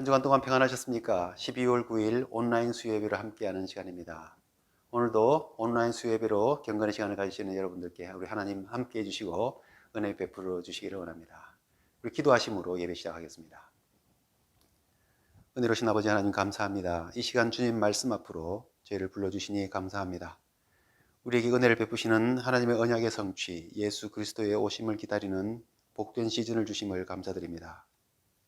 주간 동안 평안하셨습니까? 12월 9일 온라인 수요예배를 함께하는 시간입니다. 오늘도 온라인 수요예배로 경건의 시간을 가지시는 여러분들께 우리 하나님 함께해 주시고 은혜 베풀어 주시기를 원합니다. 우리 기도하심으로 예배 시작하겠습니다. 은혜로우신 아버지 하나님 감사합니다. 이 시간 주님 말씀 앞으로 저희를 불러주시니 감사합니다. 우리에게 은혜를 베푸시는 하나님의 언약의 성취, 예수 그리스도의 오심을 기다리는 복된 시즌을 주심을 감사드립니다.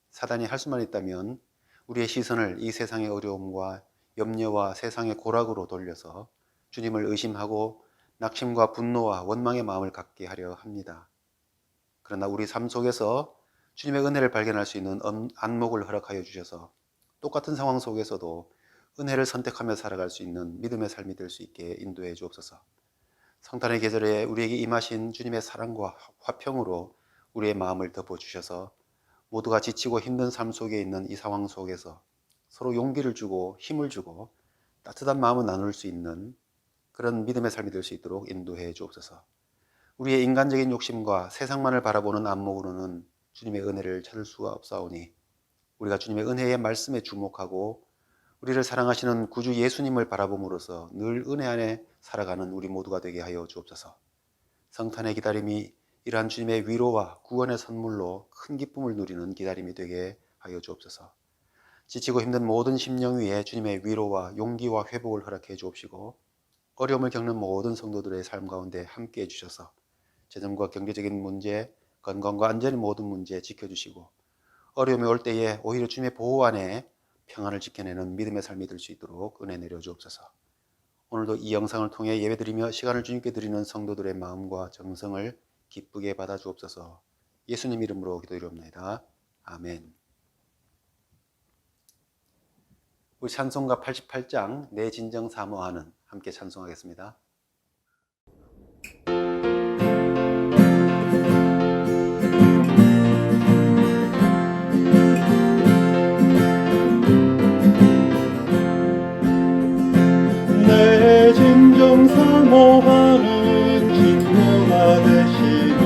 사단이 할 수만 있다면 우리의 시선을 이 세상의 어려움과 염려와 세상의 고락으로 돌려서 주님을 의심하고 낙심과 분노와 원망의 마음을 갖게 하려 합니다. 그러나 우리 삶 속에서 주님의 은혜를 발견할 수 있는 안목을 허락하여 주셔서 똑같은 상황 속에서도 은혜를 선택하며 살아갈 수 있는 믿음의 삶이 될 수 있게 인도해 주옵소서. 성탄의 계절에 우리에게 임하신 주님의 사랑과 화평으로 우리의 마음을 덮어주셔서 모두가 지치고 힘든 삶 속에 있는 이 상황 속에서 서로 용기를 주고 힘을 주고 따뜻한 마음을 나눌 수 있는 그런 믿음의 삶이 될 수 있도록 인도해 주옵소서. 우리의 인간적인 욕심과 세상만을 바라보는 안목으로는 주님의 은혜를 찾을 수가 없사오니 우리가 주님의 은혜의 말씀에 주목하고 우리를 사랑하시는 구주 예수님을 바라봄으로써 늘 은혜 안에 살아가는 우리 모두가 되게 하여 주옵소서. 성탄의 기다림이 이러한 주님의 위로와 구원의 선물로 큰 기쁨을 누리는 기다림이 되게 하여 주옵소서. 지치고 힘든 모든 심령 위에 주님의 위로와 용기와 회복을 허락해 주옵시고 어려움을 겪는 모든 성도들의 삶 가운데 함께해 주셔서 재정과 경제적인 문제, 건강과 안전의 모든 문제 지켜주시고 어려움이 올 때에 오히려 주님의 보호 안에 평안을 지켜내는 믿음의 삶이 될 수 있도록 은혜 내려 주옵소서. 오늘도 이 영상을 통해 예배드리며 시간을 주님께 드리는 성도들의 마음과 정성을 기쁘게 받아 주옵소서. 예수님 이름으로 기도드리옵나이다. 아멘. 우리 찬송가 88장 내 진정 사모하는 함께 찬송하겠습니다. 내 진정 사모하는 친구가 되시는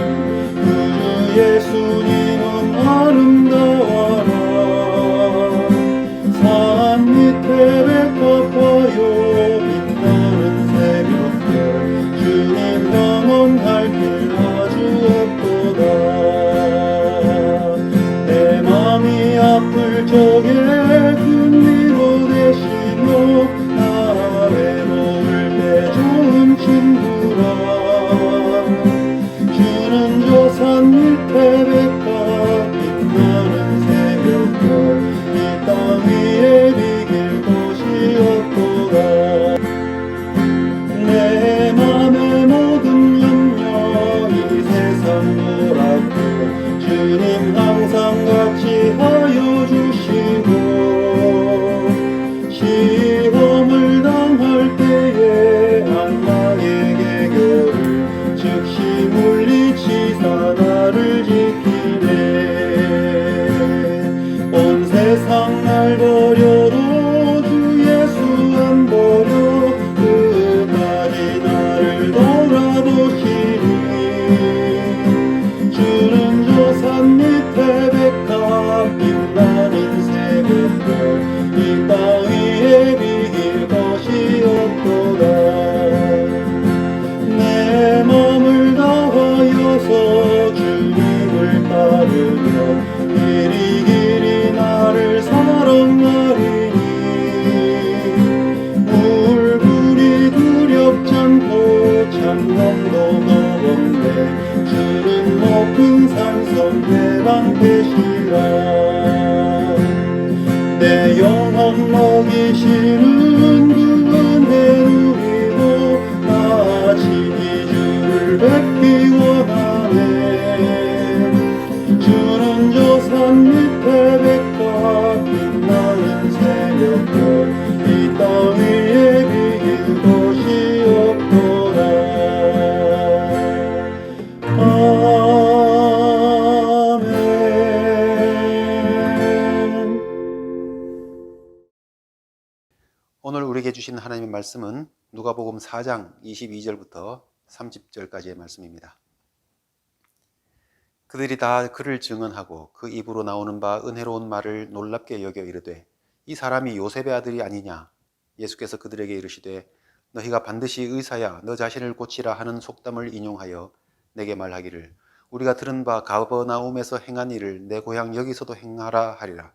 구주 예수님은 아름다워라. 산 밑에 백합화요 빛나는 새벽별 주님 영원할 길 아주 없도다. 내 맘이 아플 적에 큰 위로 되시며 좋은 친구라. 주는 저 산 밑에 백합 빛나는 새벽별 이 땅 위에 비길 곳이 없도다. 내 맘의 모든 염려 이 세상 노랗고 주님 항상 같이 하여 주시고 시험을 당할 때에 악마의 계교를 즉시 물리치사 나를 지키네. 온 세상 날 버려도 주 예수 안 버려 끝까지 나를 돌아보시니. 주는 저 산 밑에 백합 빛나는 새벽별 이 땅 위에 비길 것이 없도다. 내 맘을 다하여서 주님을 따르며 길이 길이 나를 사랑하리니. 물불이 두렵지 않고 참놈도 더없네. 주는 높은 산성 대방 되시라. 내 영혼 먹이시는 그 은혜 누리고 나 지기 주를 뵙기 원하네. 주는 저 산 밑에 백합 빛나는 새벽별 이 땅 위에 비길 곳이 없도다. 오늘 우리에게 주신 하나님의 말씀은 누가복음 4장 22절부터 30절까지의 말씀입니다. 그들이 다 그를 증언하고 그 입으로 나오는 바 은혜로운 말을 놀랍게 여겨 이르되 이 사람이 요셉의 아들이 아니냐. 예수께서 그들에게 이르시되 너희가 반드시 의사야 너 자신을 고치라 하는 속담을 인용하여 내게 말하기를 우리가 들은 바 가버나움에서 행한 일을 내 고향 여기서도 행하라 하리라.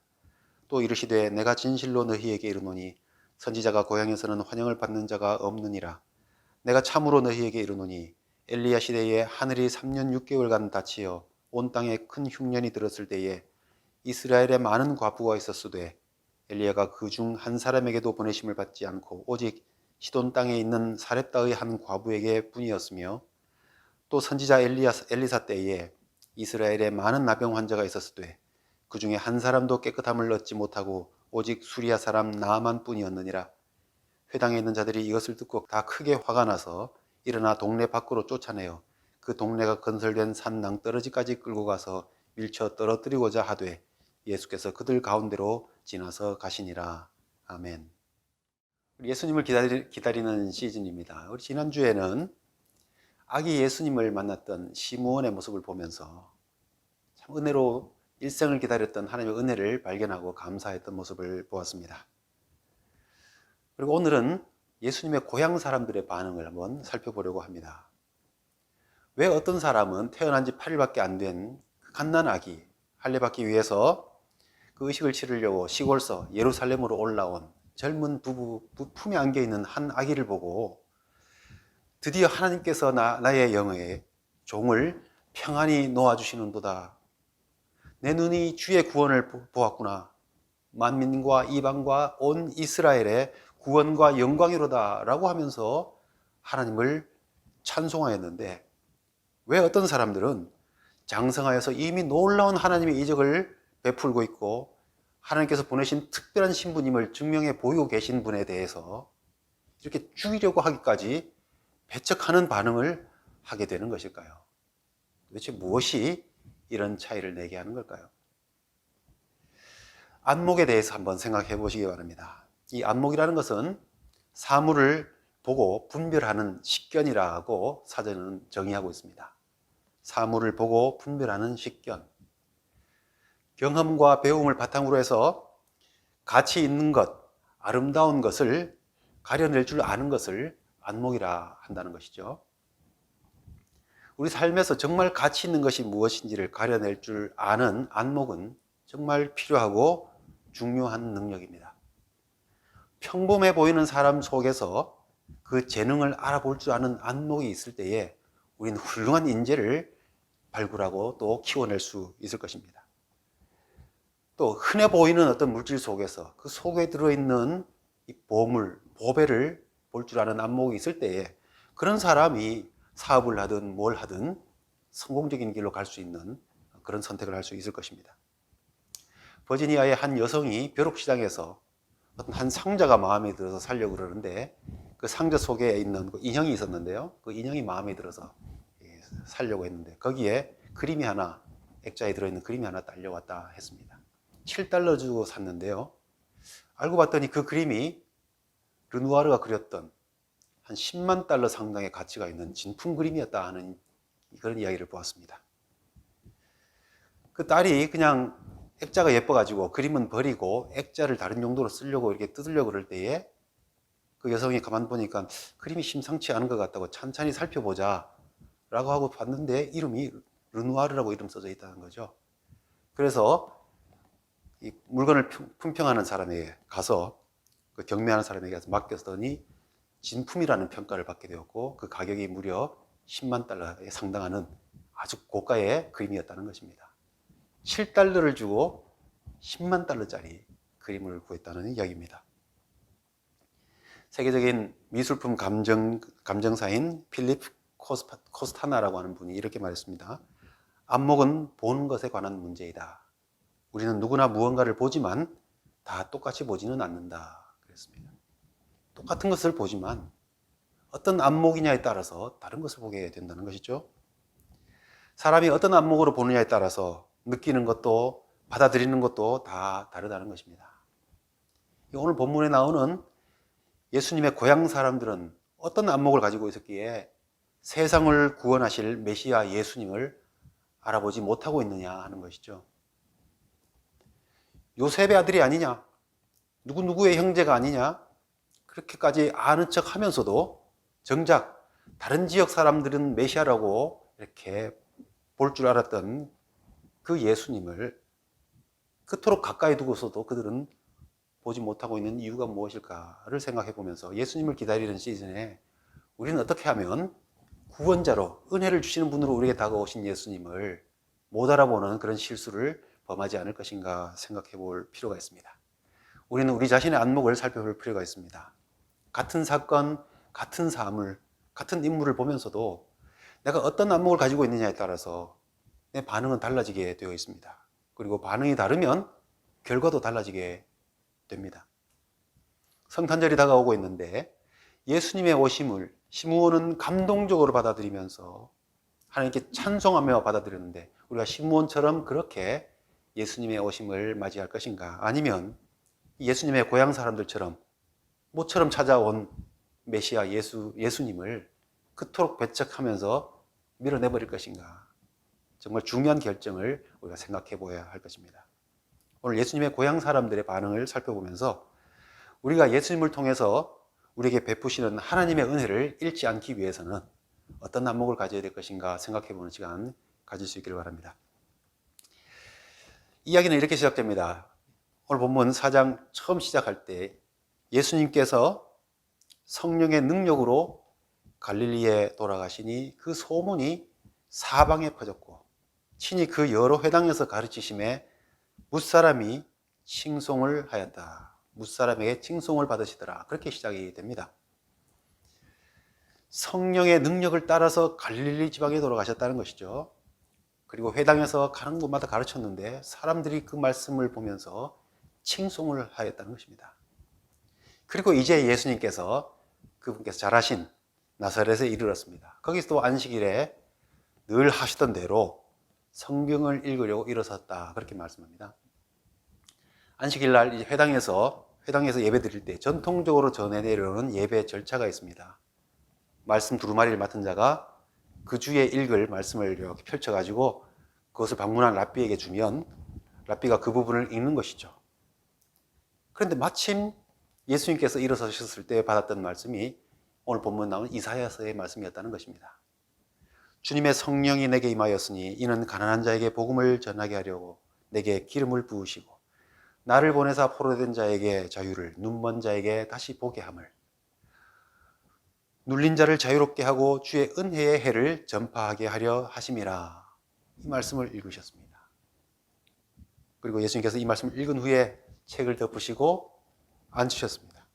또 이르시되 내가 진실로 너희에게 이르노니 선지자가 고향에서는 환영을 받는 자가 없느니라. 내가 참으로 너희에게 이르노니 엘리야 시대에 하늘이 3년 6개월간 닫히어 온 땅에 큰 흉년이 들었을 때에 이스라엘에 많은 과부가 있었으되 엘리야가 그 중 한 사람에게도 보내심을 받지 않고 오직 시돈 땅에 있는 사렙다의 한 과부에게 뿐이었으며 또 선지자 엘리사 때에 이스라엘에 많은 나병 환자가 있었으되 그 중에 한 사람도 깨끗함을 얻지 못하고 오직 수리아 사람 나아만 뿐이었느니라. 회당에 있는 자들이 이것을 듣고 다 크게 화가 나서 일어나 동네 밖으로 쫓아내어 그 동네가 건설된 산 낭떠러지까지 끌고 가서 밀쳐 떨어뜨리고자 하되 예수께서 그들 가운데로 지나서 가시니라. 아멘. 예수님을 기다리는 시즌입니다. 우리 지난주에는 아기 예수님을 만났던 시므온의 모습을 보면서 참 은혜로 일생을 기다렸던 하나님의 은혜를 발견하고 감사했던 모습을 보았습니다. 그리고 오늘은 예수님의 고향 사람들의 반응을 한번 살펴보려고 합니다. 왜 어떤 사람은 태어난 지 8일밖에 안 된 갓난 아기 할례받기 위해서 그 의식을 치르려고 시골서 예루살렘으로 올라온 젊은 부부 품에 안겨 있는 한 아기를 보고 드디어 하나님께서 나의 영의 종을 평안히 놓아주시는도다. 내 눈이 주의 구원을 보았구나. 만민과 이방과 온 이스라엘의 구원과 영광이로다 라고 하면서 하나님을 찬송하였는데 왜 어떤 사람들은 장성하여서 이미 놀라운 하나님의 이적을 베풀고 있고 하나님께서 보내신 특별한 신부님을 증명해 보이고 계신 분에 대해서 이렇게 죽이려고 하기까지 배척하는 반응을 하게 되는 것일까요? 도대체 무엇이 이런 차이를 내게 하는 걸까요? 안목에 대해서 한번 생각해 보시기 바랍니다. 이 안목이라는 것은 사물을 보고 분별하는 식견이라고 사전은 정의하고 있습니다. 사물을 보고 분별하는 식견. 경험과 배움을 바탕으로 해서 가치 있는 것, 아름다운 것을 가려낼 줄 아는 것을 안목이라 한다는 것이죠. 우리 삶에서 정말 가치 있는 것이 무엇인지를 가려낼 줄 아는 안목은 정말 필요하고 중요한 능력입니다. 평범해 보이는 사람 속에서 그 재능을 알아볼 줄 아는 안목이 있을 때에 우리는 훌륭한 인재를 발굴하고 또 키워낼 수 있을 것입니다. 또 흔해 보이는 어떤 물질 속에서 그 속에 들어있는 이 보물, 보배를 볼 줄 아는 안목이 있을 때에 그런 사람이 사업을 하든 뭘 하든 성공적인 길로 갈 수 있는 그런 선택을 할 수 있을 것입니다. 버지니아의 한 여성이 벼룩시장에서 어떤 한 상자가 마음에 들어서 살려고 그러는데 그 상자 속에 있는 그 인형이 있었는데요. 그 인형이 마음에 들어서 살려고 했는데 거기에 그림이 하나, 액자에 들어있는 그림이 하나 딸려왔다 했습니다. 7달러 주고 샀는데요. 알고 봤더니 그 그림이 르누아르가 그렸던 한 10만 달러 상당의 가치가 있는 진품 그림이었다 하는 그런 이야기를 보았습니다. 그 딸이 그냥 액자가 예뻐가지고 그림은 버리고 액자를 다른 용도로 쓰려고 이렇게 뜯으려고 그럴 때에 그 여성이 가만 보니까 그림이 심상치 않은 것 같다고 찬찬히 살펴보자 라고 하고 봤는데 이름이 르누아르라고 이름 써져 있다는 거죠. 그래서 이 물건을 품평하는 사람에게 가서 그 경매하는 사람에게 가서 맡겼더니 진품이라는 평가를 받게 되었고 그 가격이 무려 10만 달러에 상당하는 아주 고가의 그림이었다는 것입니다. 7달러를 주고 10만 달러짜리 그림을 구했다는 이야기입니다. 세계적인 미술품 감정사인 필립 코스타나라고 하는 분이 이렇게 말했습니다. 안목은 보는 것에 관한 문제이다. 우리는 누구나 무언가를 보지만 다 똑같이 보지는 않는다. 그랬습니다. 똑같은 것을 보지만 어떤 안목이냐에 따라서 다른 것을 보게 된다는 것이죠. 사람이 어떤 안목으로 보느냐에 따라서 느끼는 것도 받아들이는 것도 다 다르다는 것입니다. 오늘 본문에 나오는 예수님의 고향 사람들은 어떤 안목을 가지고 있었기에 세상을 구원하실 메시아 예수님을 알아보지 못하고 있느냐 하는 것이죠. 요셉의 아들이 아니냐, 누구누구의 형제가 아니냐, 그렇게까지 아는 척 하면서도 정작 다른 지역 사람들은 메시아라고 이렇게 볼 줄 알았던 그 예수님을 그토록 가까이 두고서도 그들은 보지 못하고 있는 이유가 무엇일까를 생각해 보면서 예수님을 기다리는 시즌에 우리는 어떻게 하면 구원자로 은혜를 주시는 분으로 우리에게 다가오신 예수님을 못 알아보는 그런 실수를 범하지 않을 것인가 생각해 볼 필요가 있습니다. 우리는 우리 자신의 안목을 살펴볼 필요가 있습니다. 같은 사건, 같은 사물, 같은 인물을 보면서도 내가 어떤 안목을 가지고 있느냐에 따라서 내 반응은 달라지게 되어 있습니다. 그리고 반응이 다르면 결과도 달라지게 됩니다. 성탄절이 다가오고 있는데 예수님의 오심을 시므온은 감동적으로 받아들이면서 하나님께 찬송하며 받아들였는데 우리가 시므온처럼 그렇게 예수님의 오심을 맞이할 것인가? 아니면 예수님의 고향 사람들처럼 모처럼 찾아온 메시아 예수님을 그토록 배척하면서 밀어내버릴 것인가? 정말 중요한 결정을 우리가 생각해 보아야 할 것입니다. 오늘 예수님의 고향 사람들의 반응을 살펴보면서 우리가 예수님을 통해서 우리에게 베푸시는 하나님의 은혜를 잃지 않기 위해서는 어떤 안목을 가져야 될 것인가 생각해 보는 시간 가질 수 있기를 바랍니다. 이야기는 이렇게 시작됩니다. 오늘 본문 4장 처음 시작할 때 예수님께서 성령의 능력으로 갈릴리에 돌아가시니 그 소문이 사방에 퍼졌고 친히 그 여러 회당에서 가르치심에 뭇사람이 칭송을 하였다. 뭇사람에게 칭송을 받으시더라. 그렇게 시작이 됩니다. 성령의 능력을 따라서 갈릴리 지방에 돌아가셨다는 것이죠. 그리고 회당에서 가는 곳마다 가르쳤는데 사람들이 그 말씀을 보면서 칭송을 하였다는 것입니다. 그리고 이제 예수님께서 그분께서 잘하신 나사렛에 이르렀습니다. 거기서도 안식일에 늘 하시던 대로 성경을 읽으려고 일어섰다. 그렇게 말씀합니다. 안식일 날 이제 회당에서 예배 드릴 때 전통적으로 전해 내려오는 예배 절차가 있습니다. 말씀 두루마리를 맡은 자가 그 주에 읽을 말씀을 이렇게 펼쳐가지고 그것을 방문한 랍비에게 주면 랍비가 그 부분을 읽는 것이죠. 그런데 마침 예수님께서 일어서셨을 때 받았던 말씀이 오늘 본문 나온 이사야서의 말씀이었다는 것입니다. 주님의 성령이 내게 임하였으니 이는 가난한 자에게 복음을 전하게 하려고 내게 기름을 부으시고 나를 보내사 포로된 자에게 자유를 눈먼 자에게 다시 보게 함을 눌린 자를 자유롭게 하고 주의 은혜의 해를 전파하게 하려 하심이라. 이 말씀을 읽으셨습니다. 그리고 예수님께서 이 말씀을 읽은 후에 책을 덮으시고 앉으셨습니다.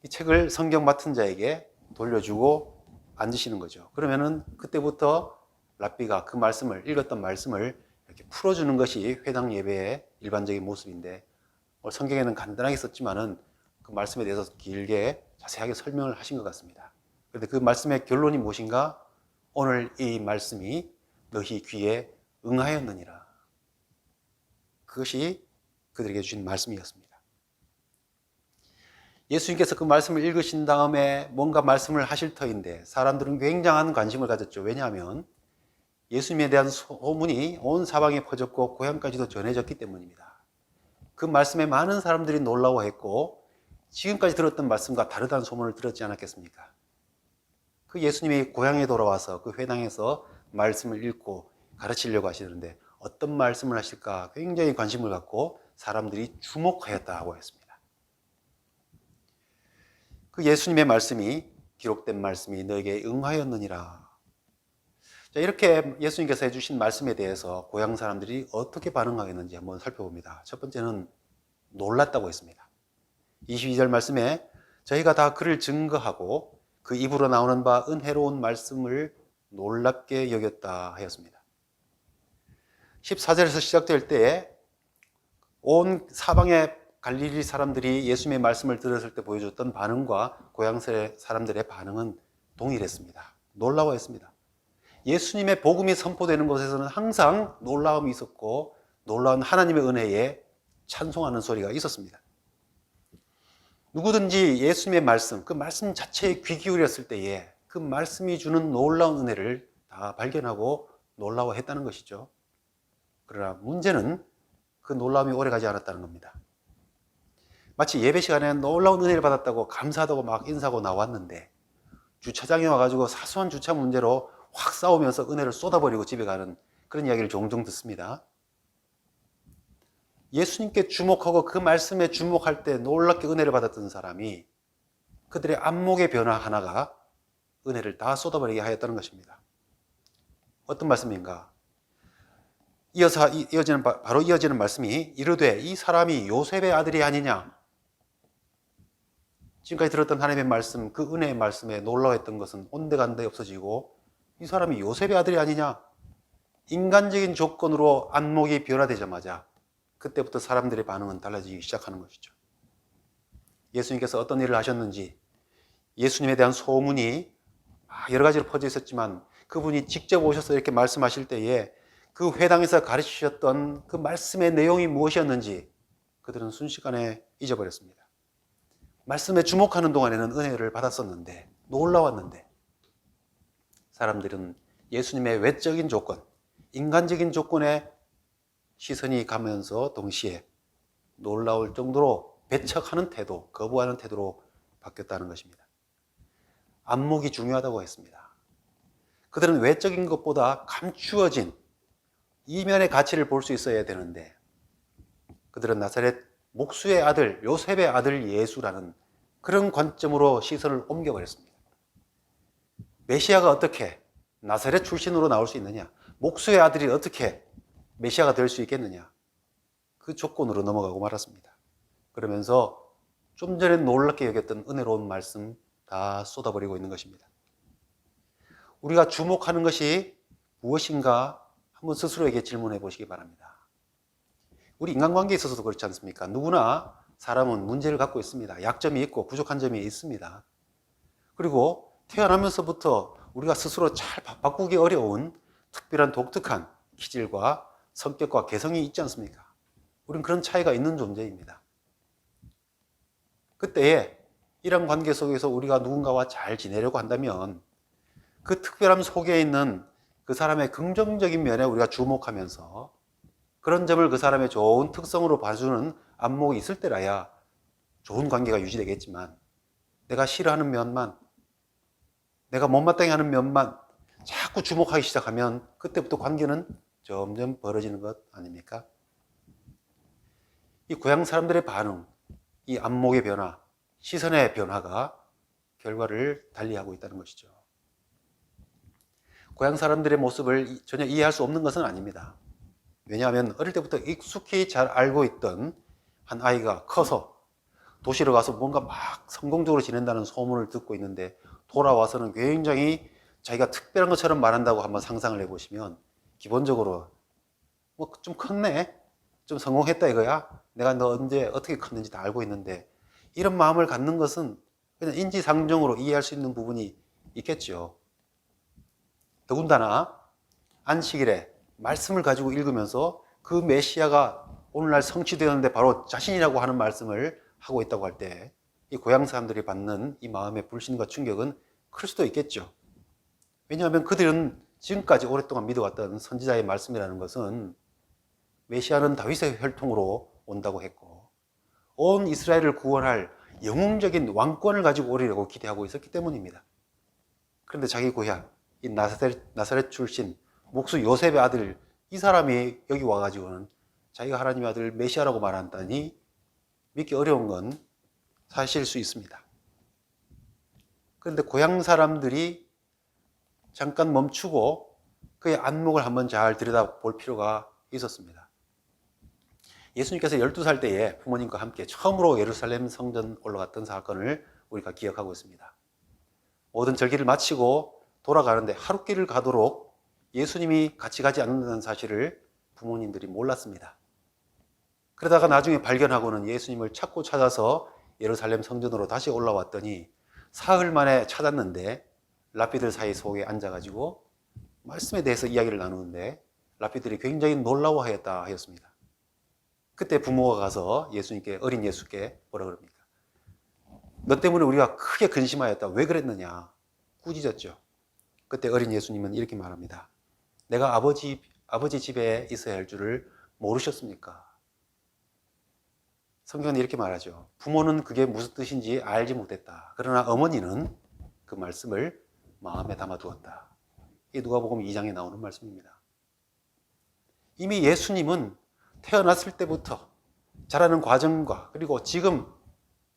이 책을 성경 맡은 자에게 돌려주고 앉으시는 거죠. 그러면은 그때부터 랍비가 그 말씀을 읽었던 말씀을 이렇게 풀어주는 것이 회당 예배의 일반적인 모습인데 성경에는 간단하게 썼지만은 그 말씀에 대해서 길게 자세하게 설명을 하신 것 같습니다. 그런데 그 말씀의 결론이 무엇인가? 오늘 이 말씀이 너희 귀에 응하였느니라. 그것이 그들에게 주신 말씀이었습니다. 예수님께서 그 말씀을 읽으신 다음에 뭔가 말씀을 하실 터인데 사람들은 굉장한 관심을 가졌죠. 왜냐하면 예수님에 대한 소문이 온 사방에 퍼졌고 고향까지도 전해졌기 때문입니다. 그 말씀에 많은 사람들이 놀라워했고 지금까지 들었던 말씀과 다르다는 소문을 들었지 않았겠습니까? 그 예수님이 고향에 돌아와서 그 회당에서 말씀을 읽고 가르치려고 하시는데 어떤 말씀을 하실까 굉장히 관심을 갖고 사람들이 주목하였다고 했습니다. 그 예수님의 말씀이 기록된 말씀이 너에게 응하였느니라. 자, 이렇게 예수님께서 해주신 말씀에 대해서 고향 사람들이 어떻게 반응하겠는지 한번 살펴봅니다. 첫 번째는 놀랐다고 했습니다. 22절 말씀에 저희가 다 그를 증거하고 그 입으로 나오는 바 은혜로운 말씀을 놀랍게 여겼다 하였습니다. 14절에서 시작될 때에 온 사방의 갈릴리 사람들이 예수님의 말씀을 들었을 때 보여줬던 반응과 고향 사람들의 반응은 동일했습니다. 놀라워했습니다. 예수님의 복음이 선포되는 곳에서는 항상 놀라움이 있었고 놀라운 하나님의 은혜에 찬송하는 소리가 있었습니다. 누구든지 예수님의 말씀, 그 말씀 자체에 귀 기울였을 때에 그 말씀이 주는 놀라운 은혜를 다 발견하고 놀라워했다는 것이죠. 그러나 문제는 그 놀라움이 오래가지 않았다는 겁니다. 마치 예배 시간에 놀라운 은혜를 받았다고 감사하다고 막 인사하고 나왔는데 주차장에 와가지고 사소한 주차 문제로 확 싸우면서 은혜를 쏟아버리고 집에 가는 그런 이야기를 종종 듣습니다. 예수님께 주목하고 그 말씀에 주목할 때 놀랍게 은혜를 받았던 사람이 그들의 안목의 변화 하나가 은혜를 다 쏟아버리게 하였다는 것입니다. 어떤 말씀인가? 바로 이어지는 말씀이 이르되 이 사람이 요셉의 아들이 아니냐? 지금까지 들었던 하나님의 말씀, 그 은혜의 말씀에 놀라워했던 것은 온데간데 없어지고 이 사람이 요셉의 아들이 아니냐? 인간적인 조건으로 안목이 변화되자마자 그때부터 사람들의 반응은 달라지기 시작하는 것이죠. 예수님께서 어떤 일을 하셨는지 예수님에 대한 소문이 여러 가지로 퍼져 있었지만 그분이 직접 오셔서 이렇게 말씀하실 때에 그 회당에서 가르치셨던 그 말씀의 내용이 무엇이었는지 그들은 순식간에 잊어버렸습니다. 말씀에 주목하는 동안에는 은혜를 받았었는데 놀라웠는데 사람들은 예수님의 외적인 조건, 인간적인 조건에 시선이 가면서 동시에 놀라울 정도로 배척하는 태도, 거부하는 태도로 바뀌었다는 것입니다. 안목이 중요하다고 했습니다. 그들은 외적인 것보다 감추어진 이면의 가치를 볼 수 있어야 되는데 그들은 나사렛 목수의 아들, 요셉의 아들 예수라는 그런 관점으로 시선을 옮겨버렸습니다. 메시아가 어떻게 나사렛 출신으로 나올 수 있느냐? 목수의 아들이 어떻게 메시아가 될 수 있겠느냐? 그 조건으로 넘어가고 말았습니다. 그러면서 좀 전에 놀랍게 여겼던 은혜로운 말씀 다 쏟아버리고 있는 것입니다. 우리가 주목하는 것이 무엇인가 한번 스스로에게 질문해 보시기 바랍니다. 우리 인간관계에 있어서도 그렇지 않습니까? 누구나 사람은 문제를 갖고 있습니다. 약점이 있고 부족한 점이 있습니다. 그리고 태어나면서부터 우리가 스스로 잘 바꾸기 어려운 특별한 독특한 기질과 성격과 개성이 있지 않습니까? 우리는 그런 차이가 있는 존재입니다. 그때에 이런 관계 속에서 우리가 누군가와 잘 지내려고 한다면 그 특별함 속에 있는 그 사람의 긍정적인 면에 우리가 주목하면서 그런 점을 그 사람의 좋은 특성으로 봐주는 안목이 있을 때라야 좋은 관계가 유지되겠지만 내가 싫어하는 면만, 내가 못마땅해 하는 면만 자꾸 주목하기 시작하면 그때부터 관계는 점점 벌어지는 것 아닙니까? 이 고향 사람들의 반응, 이 안목의 변화, 시선의 변화가 결과를 달리하고 있다는 것이죠. 고향 사람들의 모습을 전혀 이해할 수 없는 것은 아닙니다. 왜냐하면 어릴 때부터 익숙히 잘 알고 있던 한 아이가 커서 도시로 가서 뭔가 막 성공적으로 지낸다는 소문을 듣고 있는데 돌아와서는 굉장히 자기가 특별한 것처럼 말한다고 한번 상상을 해보시면 기본적으로 뭐 좀 컸네? 좀 성공했다 이거야? 내가 너 언제 어떻게 컸는지 다 알고 있는데 이런 마음을 갖는 것은 그냥 인지상정으로 이해할 수 있는 부분이 있겠죠. 더군다나 안식일에 말씀을 가지고 읽으면서 그 메시아가 오늘날 성취되었는데 바로 자신이라고 하는 말씀을 하고 있다고 할 때 이 고향 사람들이 받는 이 마음의 불신과 충격은 클 수도 있겠죠. 왜냐하면 그들은 지금까지 오랫동안 믿어왔던 선지자의 말씀이라는 것은 메시아는 다윗의 혈통으로 온다고 했고 온 이스라엘을 구원할 영웅적인 왕권을 가지고 오리라고 기대하고 있었기 때문입니다. 그런데 자기 고향 이 나사렛 출신 목수 요셉의 아들 이 사람이 여기 와가지고는 자기가 하나님의 아들 메시아라고 말한다니 믿기 어려운 건 사실일 수 있습니다. 그런데 고향 사람들이 잠깐 멈추고 그의 안목을 한번 잘 들여다볼 필요가 있었습니다. 예수님께서 12살 때에 부모님과 함께 처음으로 예루살렘 성전 올라갔던 사건을 우리가 기억하고 있습니다. 모든 절기를 마치고 돌아가는데 하룻길을 가도록 예수님이 같이 가지 않는다는 사실을 부모님들이 몰랐습니다. 그러다가 나중에 발견하고는 예수님을 찾고 찾아서 예루살렘 성전으로 다시 올라왔더니 사흘 만에 찾았는데 랍비들 사이 속에 앉아가지고 말씀에 대해서 이야기를 나누는데 랍비들이 굉장히 놀라워하였다 하였습니다. 그때 부모가 가서 예수님께, 어린 예수께 뭐라 그럽니까? 너 때문에 우리가 크게 근심하였다. 왜 그랬느냐? 꾸짖었죠. 그때 어린 예수님은 이렇게 말합니다. 내가 아버지 집에 있어야 할 줄을 모르셨습니까? 성경은 이렇게 말하죠. 부모는 그게 무슨 뜻인지 알지 못했다. 그러나 어머니는 그 말씀을 마음에 담아두었다. 이게 누가복음 2장에 나오는 말씀입니다. 이미 예수님은 태어났을 때부터 자라는 과정과 그리고 지금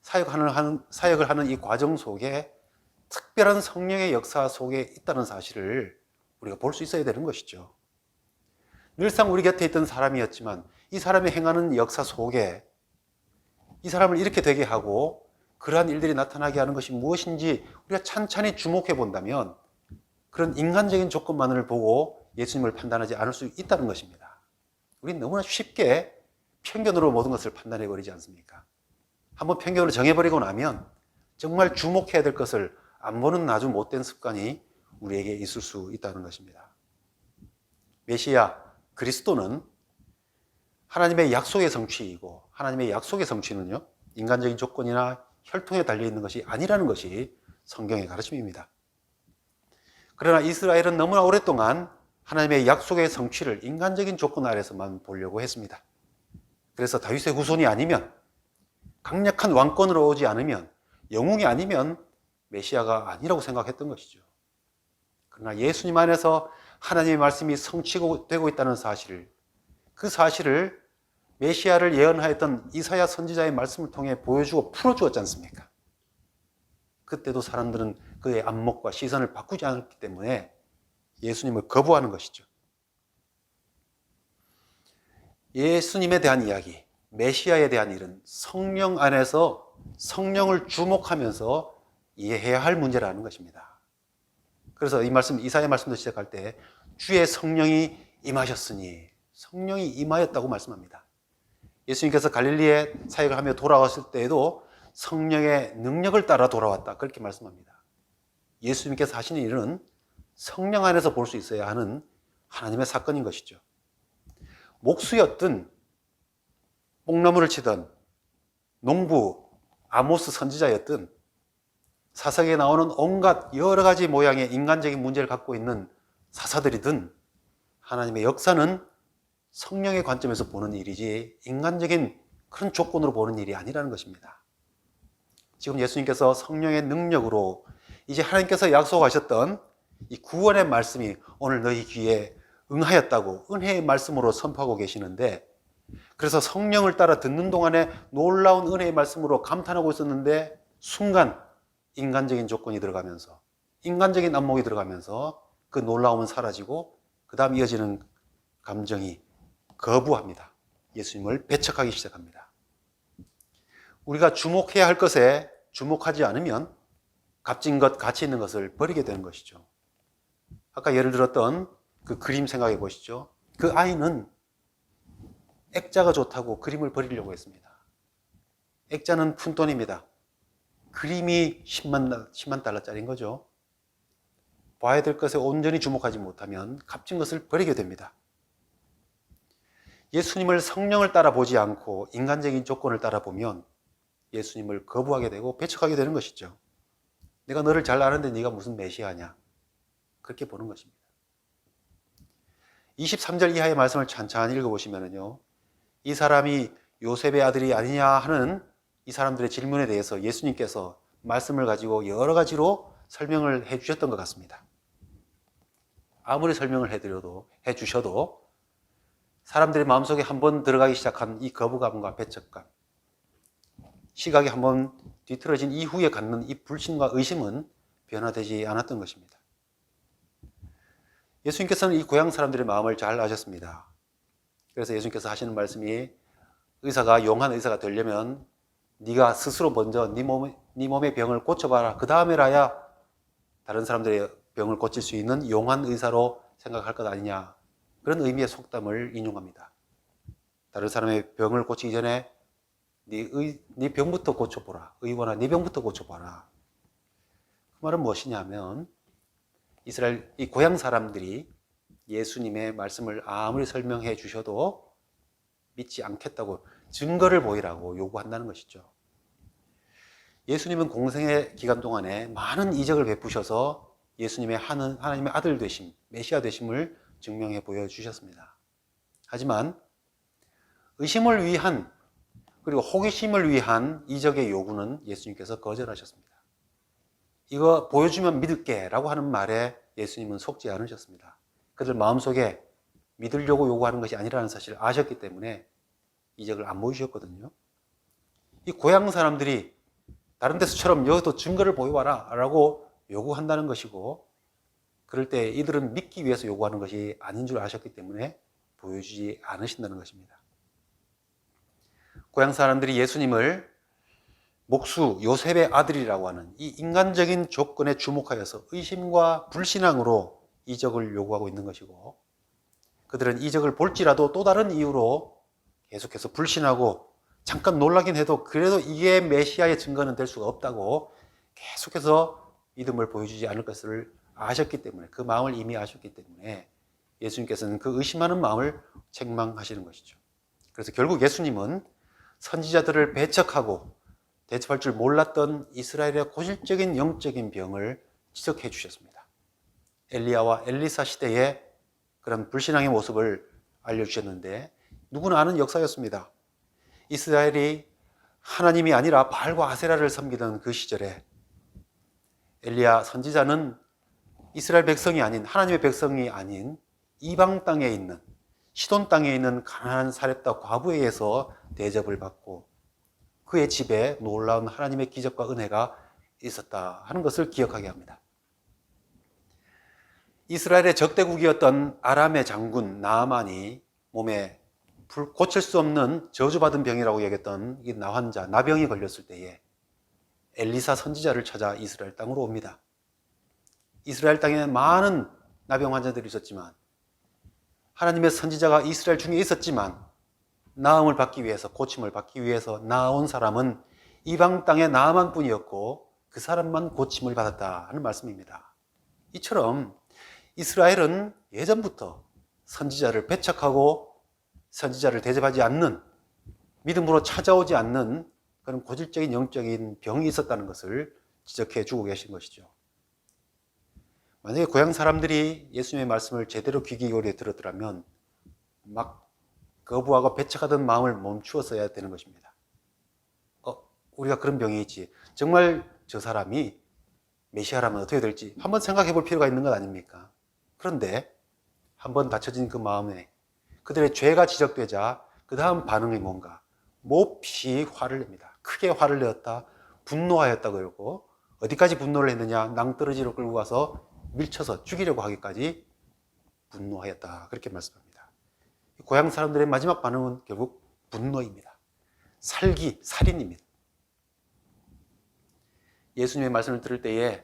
사역을 하는 이 과정 속에 특별한 성령의 역사 속에 있다는 사실을 우리가 볼 수 있어야 되는 것이죠. 늘상 우리 곁에 있던 사람이었지만 이 사람이 행하는 역사 속에 이 사람을 이렇게 되게 하고 그러한 일들이 나타나게 하는 것이 무엇인지 우리가 찬찬히 주목해 본다면 그런 인간적인 조건만을 보고 예수님을 판단하지 않을 수 있다는 것입니다. 우리는 너무나 쉽게 편견으로 모든 것을 판단해 버리지 않습니까? 한번 편견을 정해버리고 나면 정말 주목해야 될 것을 안 보는 아주 못된 습관이 우리에게 있을 수 있다는 것입니다. 메시아, 그리스도는 하나님의 약속의 성취이고 하나님의 약속의 성취는요, 인간적인 조건이나 혈통에 달려있는 것이 아니라는 것이 성경의 가르침입니다. 그러나 이스라엘은 너무나 오랫동안 하나님의 약속의 성취를 인간적인 조건 아래서만 보려고 했습니다. 그래서 다윗의 후손이 아니면, 강력한 왕권으로 오지 않으면, 영웅이 아니면 메시아가 아니라고 생각했던 것이죠. 그러나 예수님 안에서 하나님의 말씀이 성취되고 있다는 사실을, 그 사실을 메시아를 예언하였던 이사야 선지자의 말씀을 통해 보여주고 풀어주었지 않습니까? 그때도 사람들은 그의 안목과 시선을 바꾸지 않았기 때문에 예수님을 거부하는 것이죠. 예수님에 대한 이야기, 메시아에 대한 일은 성령 안에서 성령을 주목하면서 이해해야 할 문제라는 것입니다. 그래서 이 말씀, 이사야 말씀도 시작할 때 주의 성령이 임하셨으니, 성령이 임하였다고 말씀합니다. 예수님께서 갈릴리에 사역을 하며 돌아왔을 때에도 성령의 능력을 따라 돌아왔다, 그렇게 말씀합니다. 예수님께서 하시는 일은 성령 안에서 볼 수 있어야 하는 하나님의 사건인 것이죠. 목수였든 뽕나무를 치던 농부 아모스 선지자였든 사석에 나오는 온갖 여러 가지 모양의 인간적인 문제를 갖고 있는 사사들이든 하나님의 역사는 성령의 관점에서 보는 일이지 인간적인 그런 조건으로 보는 일이 아니라는 것입니다. 지금 예수님께서 성령의 능력으로 이제 하나님께서 약속하셨던 이 구원의 말씀이 오늘 너희 귀에 응하였다고 은혜의 말씀으로 선포하고 계시는데, 그래서 성령을 따라 듣는 동안에 놀라운 은혜의 말씀으로 감탄하고 있었는데 순간 인간적인 조건이 들어가면서, 인간적인 안목이 들어가면서 그 놀라움은 사라지고 그 다음 이어지는 감정이 거부합니다. 예수님을 배척하기 시작합니다. 우리가 주목해야 할 것에 주목하지 않으면 값진 것, 가치 있는 것을 버리게 되는 것이죠. 아까 예를 들었던 그 그림 생각해 보시죠. 그 아이는 액자가 좋다고 그림을 버리려고 했습니다. 액자는 푼돈입니다. 그림이 10만 달러짜리인 거죠. 봐야 될 것에 온전히 주목하지 못하면 값진 것을 버리게 됩니다. 예수님을 성령을 따라 보지 않고 인간적인 조건을 따라 보면 예수님을 거부하게 되고 배척하게 되는 것이죠. 내가 너를 잘 아는데 네가 무슨 메시아냐, 그렇게 보는 것입니다. 23절 이하의 말씀을 찬찬히 읽어보시면요, 이 사람이 요셉의 아들이 아니냐 하는 이 사람들의 질문에 대해서 예수님께서 말씀을 가지고 여러 가지로 설명을 해 주셨던 것 같습니다. 아무리 설명을 해주셔도 사람들의 마음속에 한번 들어가기 시작한 이 거부감과 배척감, 시각이 한번 뒤틀어진 이후에 갖는 이 불신과 의심은 변화되지 않았던 것입니다. 예수님께서는 이 고향 사람들의 마음을 잘 아셨습니다. 그래서 예수님께서 하시는 말씀이, 용한 의사가 되려면 네가 스스로 먼저 네 몸의 병을 고쳐봐라. 그 다음에라야 다른 사람들의 병을 고칠 수 있는 용한 의사로 생각할 것 아니냐, 그런 의미의 속담을 인용합니다. 다른 사람의 병을 고치기 전에 네 병부터 고쳐보라. 의원아, 네 병부터 고쳐봐라. 그 말은 무엇이냐면, 이스라엘 이 고향 사람들이 예수님의 말씀을 아무리 설명해 주셔도 믿지 않겠다고 증거를 보이라고 요구한다는 것이죠. 예수님은 공생의 기간 동안에 많은 이적을 베푸셔서 예수님의 하나님의 아들 되심, 메시아 되심을 증명해 보여주셨습니다. 하지만 의심을 위한 그리고 호기심을 위한 이적의 요구는 예수님께서 거절하셨습니다. 이거 보여주면 믿을게 라고 하는 말에 예수님은 속지 않으셨습니다. 그들 마음속에 믿으려고 요구하는 것이 아니라는 사실을 아셨기 때문에 이적을 안 보여주셨거든요. 이 고향 사람들이 다른 데서처럼 여기도 증거를 보여봐라 라고 요구한다는 것이고, 그럴 때 이들은 믿기 위해서 요구하는 것이 아닌 줄 아셨기 때문에 보여주지 않으신다는 것입니다. 고향 사람들이 예수님을 목수 요셉의 아들이라고 하는 이 인간적인 조건에 주목하여서 의심과 불신앙으로 이적을 요구하고 있는 것이고, 그들은 이적을 볼지라도 또 다른 이유로 계속해서 불신하고 잠깐 놀라긴 해도 그래도 이게 메시아의 증거는 될 수가 없다고 계속해서 믿음을 보여주지 않을 것을 아셨기 때문에, 그 마음을 이미 아셨기 때문에 예수님께서는 그 의심하는 마음을 책망하시는 것이죠. 그래서 결국 예수님은 선지자들을 배척하고 대접할 줄 몰랐던 이스라엘의 고질적인 영적인 병을 지적해 주셨습니다. 엘리야와 엘리사 시대의 그런 불신앙의 모습을 알려주셨는데, 누구나 아는 역사였습니다. 이스라엘이 하나님이 아니라 바알과 아세라를 섬기던 그 시절에 엘리야 선지자는 이스라엘 백성이 아닌, 하나님의 백성이 아닌 이방 땅에 있는, 시돈 땅에 있는 가난한 사렙다 과부에 의해서 대접을 받고 그의 집에 놀라운 하나님의 기적과 은혜가 있었다 하는 것을 기억하게 합니다. 이스라엘의 적대국이었던 아람의 장군 나아만이 몸에 고칠 수 없는 저주받은 병이라고 여겼던 이 나환자, 나병이 걸렸을 때에 엘리사 선지자를 찾아 이스라엘 땅으로 옵니다. 이스라엘 땅에 많은 나병 환자들이 있었지만, 하나님의 선지자가 이스라엘 중에 있었지만 나음을 받기 위해서, 고침을 받기 위해서 나아온 사람은 이방 땅의 나아만 뿐이었고 그 사람만 고침을 받았다 하는 말씀입니다. 이처럼 이스라엘은 예전부터 선지자를 배척하고 선지자를 대접하지 않는, 믿음으로 찾아오지 않는 그런 고질적인 영적인 병이 있었다는 것을 지적해 주고 계신 것이죠. 만약에 고향 사람들이 예수님의 말씀을 제대로 귀 기울여 들었더라면 막 거부하고 배척하던 마음을 멈추었어야 되는 것입니다. 우리가 그런 병이 있지, 정말 저 사람이 메시아라면 어떻게 될지 한번 생각해 볼 필요가 있는 것 아닙니까? 그런데 한번 닫혀진 그 마음에 그들의 죄가 지적되자 그 다음 반응이 뭔가, 몹시 화를 냅니다. 크게 화를 내었다, 분노하였다. 그러고 어디까지 분노를 했느냐, 낭떠러지로 끌고 가서 밀쳐서 죽이려고 하기까지 분노하였다, 그렇게 말씀합니다. 고향 사람들의 마지막 반응은 결국 분노입니다. 살인입니다. 예수님의 말씀을 들을 때에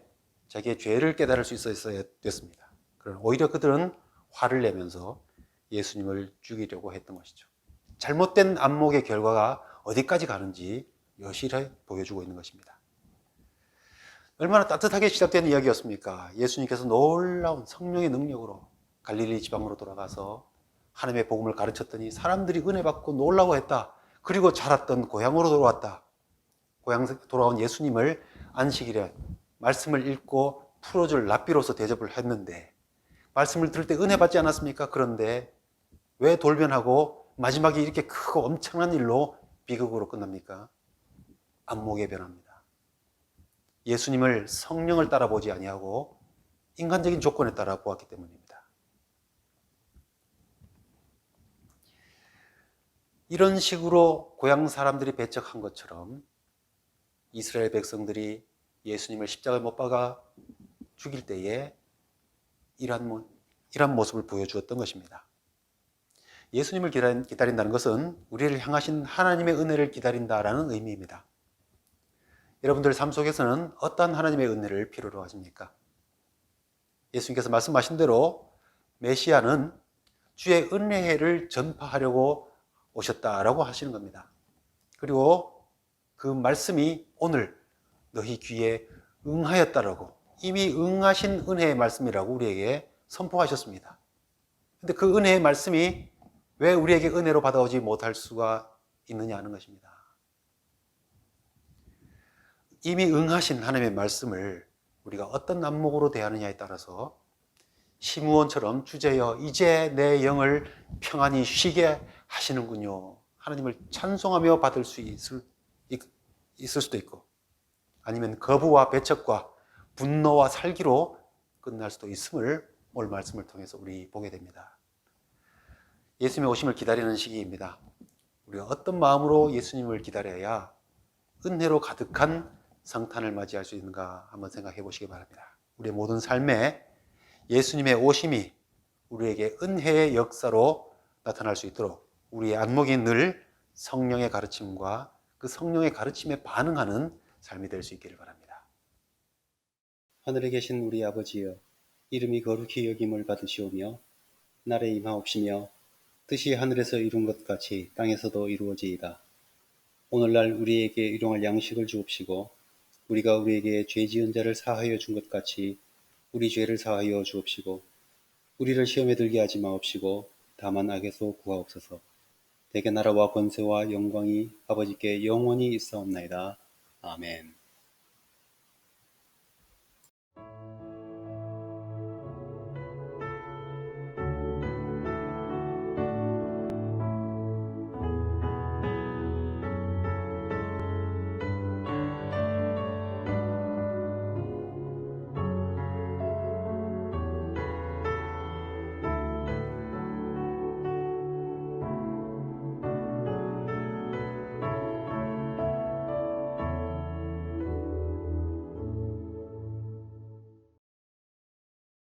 자기의 죄를 깨달을 수 있었어야 됐습니다. 그러나 오히려 그들은 화를 내면서 예수님을 죽이려고 했던 것이죠. 잘못된 안목의 결과가 어디까지 가는지 여실히 보여주고 있는 것입니다. 얼마나 따뜻하게 시작된 이야기였습니까? 예수님께서 놀라운 성령의 능력으로 갈릴리 지방으로 돌아가서 하나님의 복음을 가르쳤더니 사람들이 은혜 받고 놀라고 했다. 그리고 자랐던 고향으로 돌아왔다. 고향 돌아온 예수님을 안식일에 말씀을 읽고 풀어줄 랍비로서 대접을 했는데, 말씀을 들을 때 은혜 받지 않았습니까? 그런데 왜 돌변하고 마지막에 이렇게 크고 엄청난 일로 비극으로 끝납니까? 안목의 변화입니다. 예수님을 성령을 따라보지 아니하고 인간적인 조건에 따라 보았기 때문입니다. 이런 식으로 고향 사람들이 배척한 것처럼 이스라엘 백성들이 예수님을 십자가에 못 박아 죽일 때에 이러한 모습을 보여주었던 것입니다. 예수님을 기다린다는 것은 우리를 향하신 하나님의 은혜를 기다린다라는 의미입니다. 여러분들 삶 속에서는 어떠한 하나님의 은혜를 필요로 하십니까? 예수님께서 말씀하신 대로 메시아는 주의 은혜를 전파하려고 오셨다라고 하시는 겁니다. 그리고 그 말씀이 오늘 너희 귀에 응하였다라고, 이미 응하신 은혜의 말씀이라고 우리에게 선포하셨습니다. 그런데 그 은혜의 말씀이 왜 우리에게 은혜로 받아오지 못할 수가 있느냐 하는 것입니다. 이미 응하신 하나님의 말씀을 우리가 어떤 안목으로 대하느냐에 따라서 시므온처럼 주제여 이제 내 영을 평안히 쉬게 하시는군요. 하나님을 찬송하며 받을 수 있을 수도 있고, 아니면 거부와 배척과 분노와 살기로 끝날 수도 있음을 오늘 말씀을 통해서 우리 보게 됩니다. 예수님의 오심을 기다리는 시기입니다. 우리가 어떤 마음으로 예수님을 기다려야 은혜로 가득한 성탄을 맞이할 수 있는가 한번 생각해 보시기 바랍니다. 우리의 모든 삶에 예수님의 오심이 우리에게 은혜의 역사로 나타날 수 있도록 우리의 안목이 늘 성령의 가르침과 그 성령의 가르침에 반응하는 삶이 될 수 있기를 바랍니다. 하늘에 계신 우리 아버지여, 이름이 거룩히 여김을 받으시오며 날에 임하옵시며 뜻이 하늘에서 이룬 것 같이 땅에서도 이루어지이다. 오늘날 우리에게 일용할 양식을 주옵시고 우리가 우리에게 죄 지은 자를 사하여 준 것 같이 우리 죄를 사하여 주옵시고 우리를 시험에 들게 하지 마옵시고 다만 악에서 구하옵소서. 대개 나라와 권세와 영광이 아버지께 영원히 있사옵나이다. 아멘.